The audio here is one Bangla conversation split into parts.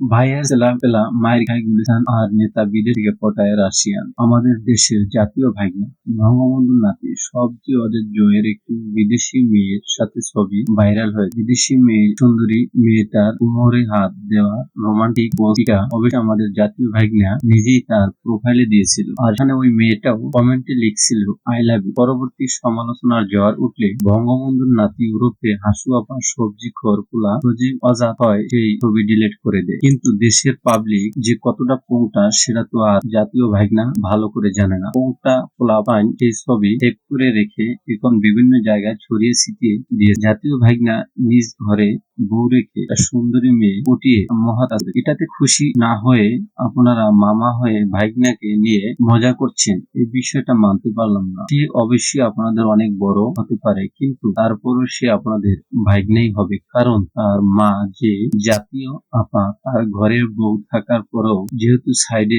ভাইয়ের ছেলেপেলা মায়ের খায় গুলিস্তান আর নেতা বিদেশ থেকে পটায় রাশিয়ান। আমাদের দেশের জাতীয় ভাগ্নে বঙ্গবন্ধুর নাতি সবচেয়ে ওদের জয়ের একটি বিদেশি মেয়ের সাথে ছবি ভাইরাল হয়েছে। বিদেশি মেয়ে সুন্দরী মেয়েটার কোমরে হাত দেওয়া রোমান্টিক পোস্টটা অবশ্য আমাদের জাতীয় ভাগ্না নিজেই তার প্রোফাইলে দিয়েছিল। আর এখানে ওই মেয়েটাও কমেন্টে লিখছিল আই লাভ ইউ। পরবর্তী সমালোচনার জ্বর উঠলে বঙ্গবন্ধুর নাতি ওরফে হাসু আপা সবজি খোর পোলা সজীব অজাত হয় সেই ছবি ডিলিট করে দেয়। কিন্তু দেশের পাবলিক যে কতটা পোংটা সেটা তো আর জাতীয় ভাগ্না ভালো করে জানে না। পোংটা পোলাপাইন সেই ছবি সেভ করে রেখে এখন বিভিন্ন জায়গায় ছড়িয়ে ছিটিয়ে দিয়ে জাতীয় ভাগ্না নিজ ঘরে বউ রেখে সুন্দরী মেয়ে পটিয়ে মহাত আছে। এটাতে খুশি না হয়ে আপনারা মামা হয়ে ভাগ্নাকে নিয়ে মজা করছেন, এই বিষয়টা মানতে পারলাম না। সে অবশ্যই আপনাদের অনেক বড় হতে পারে, কিন্তু তারপরও সে আপনাদের ভাগ্নেই হবে, কারণ তার মা যে জাতীয় আপা তার ঘরের বউ থাকার পরেও যেহেতু সাইডে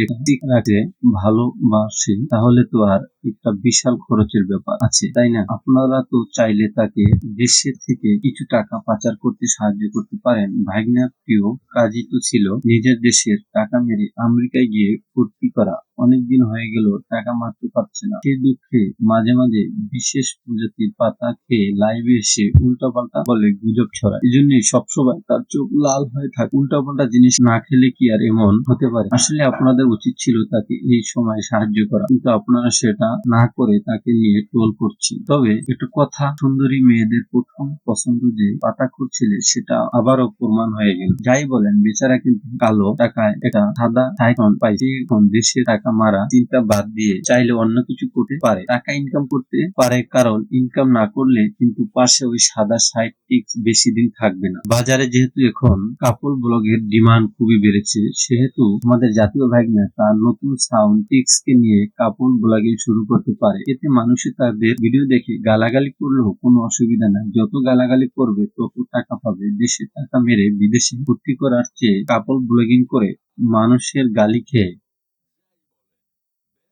রাখে ভালোবাসে, তাহলে তো আর একটা বিশাল খরচের ব্যাপার আছে, তাই না? আপনারা তো চাইলে তাকে দেশের থেকে কিছু টাকা পাচার করতে সাহায্য করতে পারেন। ভাগ্নার প্রিয় কাজই তো ছিল নিজের দেশের টাকা মেরে আমেরিকায় গিয়ে ফুর্তি করা। অনেকদিন হয়ে গেল টাকা মারতে পারছে না। সেই দুঃখে মাঝে মাঝে বিশেষ প্রজাতির পাতা খেয়ে লাইভে এসে উল্টাপাল্টা বলে গুজব ছড়ায়। এই জন্যই সবসময় তার চোখ লাল হয়ে থাকে। উল্টাপাল্টা জিনিস না খেলে কি আর এমন হতে পারে? আসলে আপনাদের উচিত ছিল তাকে এই সময় সাহায্য করা, কিন্তু আপনারা সেটা না করে তাকে নিয়ে ট্রোল করছেন। তবে একটা কথা, সুন্দরী মেয়েদের প্রথম পছন্দ যে পাতাখোর ছেলে সেটা আবারও প্রমাণ হয়ে গেল। যাই বলেন, বেচারা কিন্তু কালো টাকায় একটা সাদা সাইফোন পাইছে। এখন দেশে টাকা মারা চিন্তা বাদ দিয়ে চাইলে অন্য কিছু করতে পারে, টাকা ইনকাম করতে পারে, কারণ ইনকাম না করলে কিন্তু পাশে ওই সাদা সাইড টিক্স বেশি দিন থাকবে না। বাজারে যেহেতু এখন কাপল ব্লগের ডিমান্ড খুবই বেড়েছে, সেহেতু আমাদের জাতীয় ভাগ্নে তার নতুন সাউন্ড টিক্স কে নিয়ে কাপল ব্লগিং শুরু করতে পারে। এতে মানুষে তাদের ভিডিও দেখে গালাগালি করলেও কোনো অসুবিধা নাই, যত গালাগালি করবে তত টাকা পাবে। দেশে টাকা মেরে বিদেশে ভর্তি করার চেয়ে কাপল ব্লগিং করে মানুষের গালি খেয়ে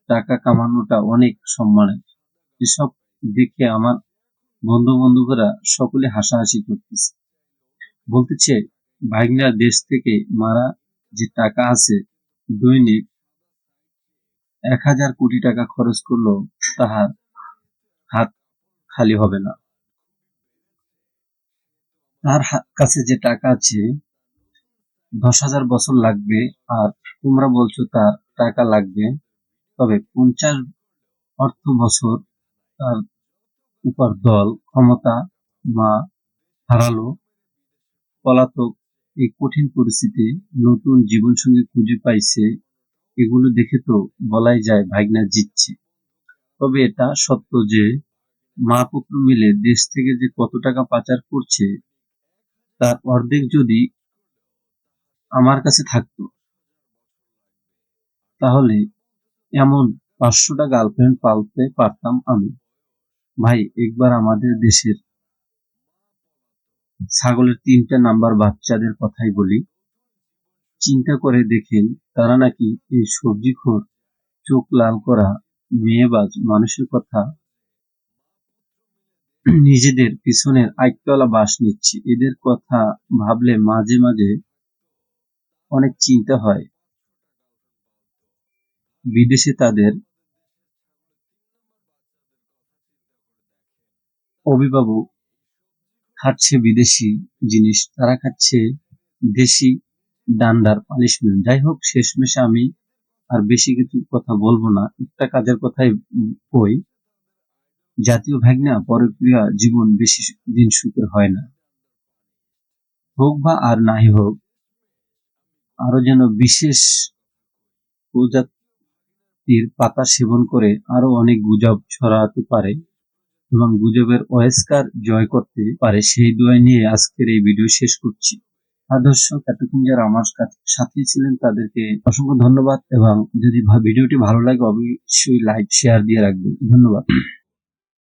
টাকা কামানোটা অনেক সম্মানের। এসব দেখে আমার বন্ধুরা সকলে হাসাহাসি করতেছে, বলতেছে ভাগ্নার দেশ থেকে মারা যে টাকা আছে দৈনিক 1000 কোটি টাকা খরচ করলেও তাহার হাত খালি হবে না। তার কাছে যে টাকা আছে 10,000 বছর লাগবে, আর তোমরা বলছো তার টাকা লাগবে, তবে 50 অর্থ বছর তার উপর দল ক্ষমতা মা হারালো পলাতক। এই কঠিন পরিস্থিতি নতুন জীবনসঙ্গী খুঁজে পাইছে, এগুলো দেখে তো বলাই যায় ভাগ্না জিতছে। তবে এটা সত্য যে মা পুত্র মিলে দেশ থেকে যে কত টাকা পাচার করছে তার অর্ধেক যদি আমার কাছে থাকতো, তাহলে এমন 500টা গার্লফ্রেন্ড পালতে পারতাম আমি। ভাই, একবার আমাদের দেশের ছাগলের 3টা নাম্বার বাচ্চাদের কথাই বলি। চিন্তা করে দেখেন, তারা নাকি এই সবজিখোর চোখ লাল করা মেয়েবাজ মানুষের কথা নিজেদের পিছনের আইকওয়ালা বাস নিচ্ছে। এদের কথা ভাবলে মাঝে মাঝে অনেক চিন্তা হয়। বিদেশে তাদের অভিভাবক খাচ্ছে বিদেশি জিনিস, তারা খাচ্ছে দেশি ডান্ডার পানিশমেন্ট। যাই হোক, শেষমেশে আমি আর বেশি কিছু কথা বলবো না, একটা কাজের কথাই কই, জাতীয় ভাগ্না পরক্রিয়া জীবন বেশি দিন সুখের হয় না। হোক বা আর নাই হোক, আরো যেন বিশেষ প্রজাতির পাতা সেবন করে আরো অনেক গুজব ছড়াতে পারে এবং গুজবের অস্কার জয় করতে পারে, সেই দোয়া নিয়ে আজকের এই ভিডিও শেষ করছি। আর দর্শক, এতক্ষণ যারা আমার সাথে ছিলেন তাদেরকে অসংখ্য ধন্যবাদ, এবং যদি ভিডিওটি ভালো লাগে অবশ্যই লাইক শেয়ার দিয়ে রাখবেন। ধন্যবাদ।